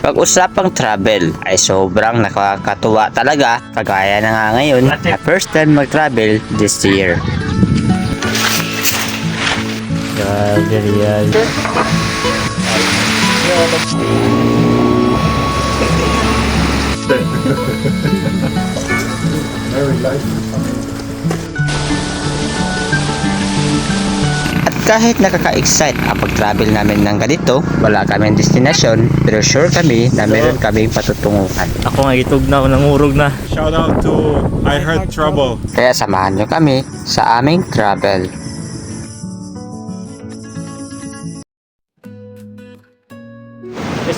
Pag-usapang travel ay sobrang nakakatuwa talaga, kagaya na nga ngayon na first time mag-travel this year. Real. At kahit nakaka-excite ang pag-travel namin ng ganito, wala kaming destinasyon, pero sure kami na meron kaming patutunguhan. Ako nga itog na, nangurog na. Shout out to I Heard Trouble. Kaya samahan nyo kami sa aming travel.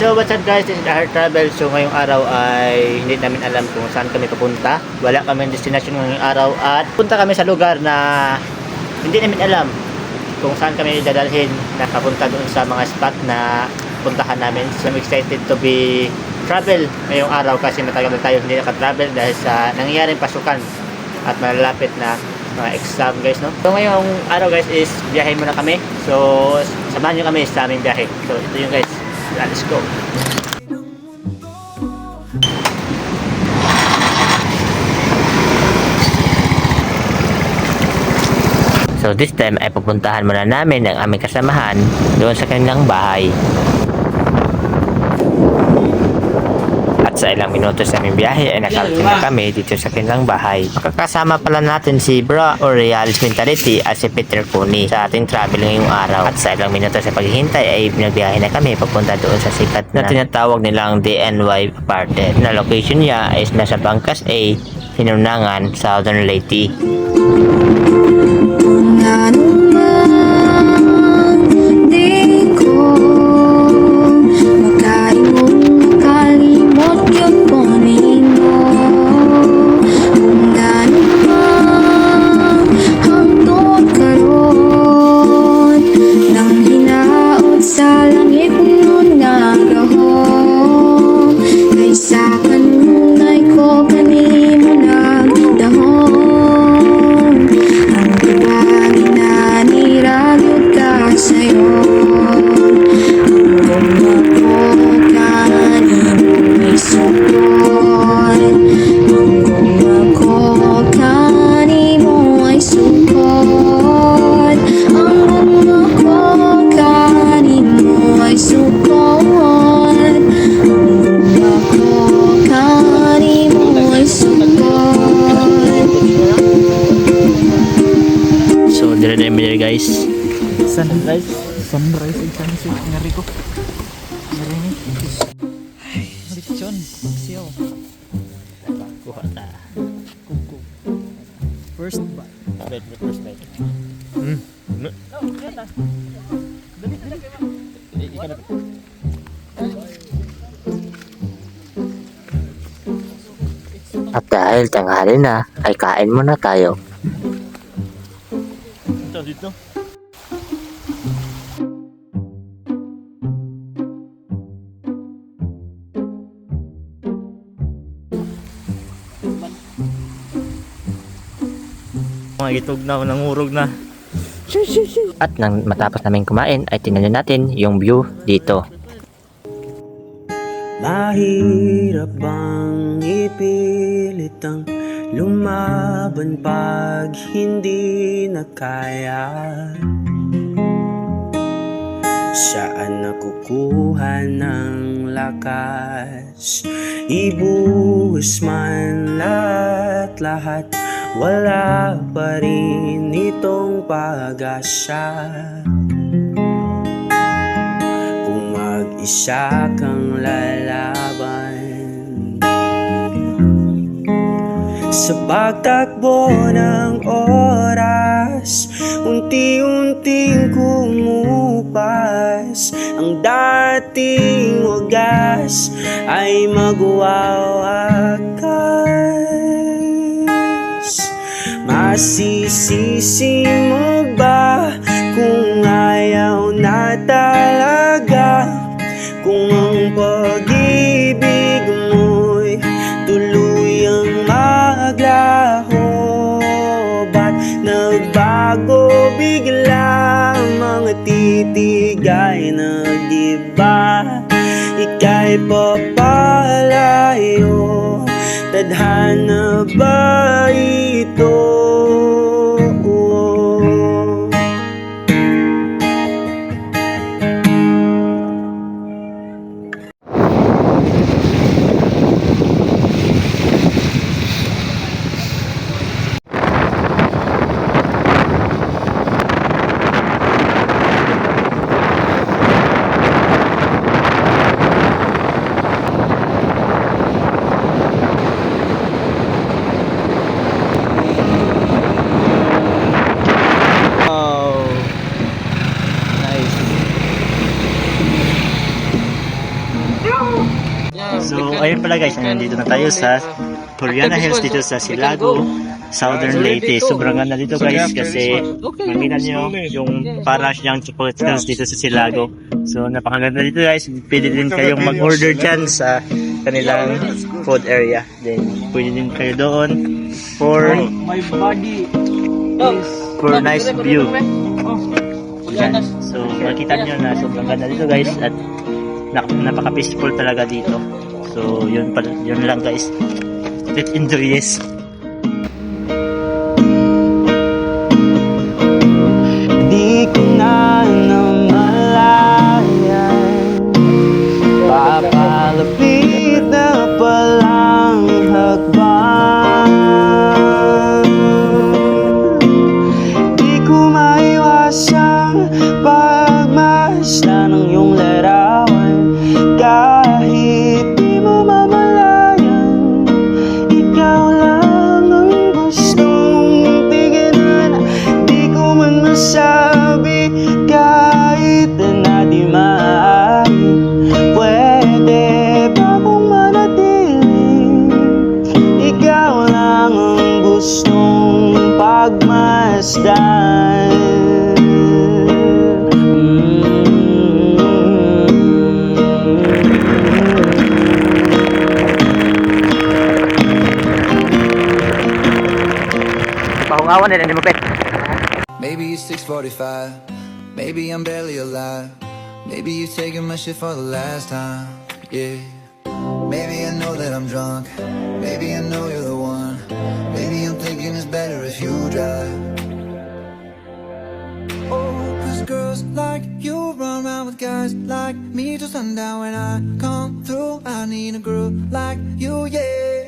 So what's up guys, this is Ahar Travel. So ngayong araw ay hindi namin alam kung saan kami papunta. Wala kami destination ngayong araw at punta kami sa lugar na hindi namin alam kung saan kami dadalhin na papunta doon sa mga spot na puntahan namin. So I'm excited to be travel ngayong araw kasi matagal na tayo hindi naka-travel dahil sa nangyayaring pasukan at malalapit na mga exam guys, no? So ngayong araw guys is biyahe muna kami. So samahan nyo kami sa aming biyahe. So ito yung guys. Let's go. So this time ay pupuntahan muna namin ang aming kasamahan doon sa kanilang bahay. At sa ilang minuto sa aming biyahe ay nakarating na kami dito sa kanilang bahay. Makakasama pala natin si Bra or Realist Mentality at si Peter Kuni sa ating travel ngayong araw. At sa ilang minuto sa paghihintay ay pinagbiyahe na kami papunta doon sa sikat na tinatawag nilang DNY Apartment. Na location niya ay nasa Bangkas A, Hinunangan, Southern Leyte. Guys, sunrise and sunset ngari ko. Ngari ni. Ay, lechon, siyo. Kuha ta. Kuku. First bite. First bite. No, yata. Dali kayo. Ikan na. At dahil tanghali na, ay kain muna tayo. Dito. Mga itog na, nangurog na. At nang matapos namin kumain ay tingnan natin yung view dito. Mahirap bang ipilit ang lumaban pag hindi na kaya? Saan nakukuha ng lakas? Ibuhos man lahat, wala pa rin itong pag-asa. Kung mag-isa kang lalaban sa pagtakbo ng oras, unti-unting kumupas ang dating wagas ay magwawakas. Masisisi mo ba kung ayaw na talaga? Kung ang pag-ibig mo'y tuluyang maglaho, ba't nagbago bigla? Mga titig ay nag-iba, ika'y papalayo. Tadhana ba ito? Oh, nice. So, ayun pala guys, nandito na tayo sa Poliana Hills dito sa Silago, Southern Leyte. Sobrang ganda dito guys kasi makita nyo yung para siyang chocolate hills dito sa Silago. So, napakaganda dito guys. Pwede din kayong mag-order dyan sa kanilang food area. Then, pwede din kayo doon for nice view. Yan. So, makita nyo na sobrang ganda dito guys at napaka-peaceful talaga dito. So, yun lang guys. Let's enjoy this. Di ko na namalayan, papalapit na palang hakbang. Di ko maiwasang pagmasdan ng iyong larawan. Kahit di mo mamalayan, ikaw lang ang gustong tingnan. Di ko man masabi kahit na di maaari. Pwede ba kong manatili? Ikaw lang ang gustong pagmasdan. Pahungawan nila ni Mupet. Maybe it's 6:45. Maybe I'm barely alive. Maybe you're taking my shit for the last time. Yeah. Maybe I know that I'm drunk. Maybe I know you're the one. Maybe I'm thinking it's better if you drive. Oh, 'cause girls like you run around with guys like me till sundown. When I come through, I need a girl like you, yeah.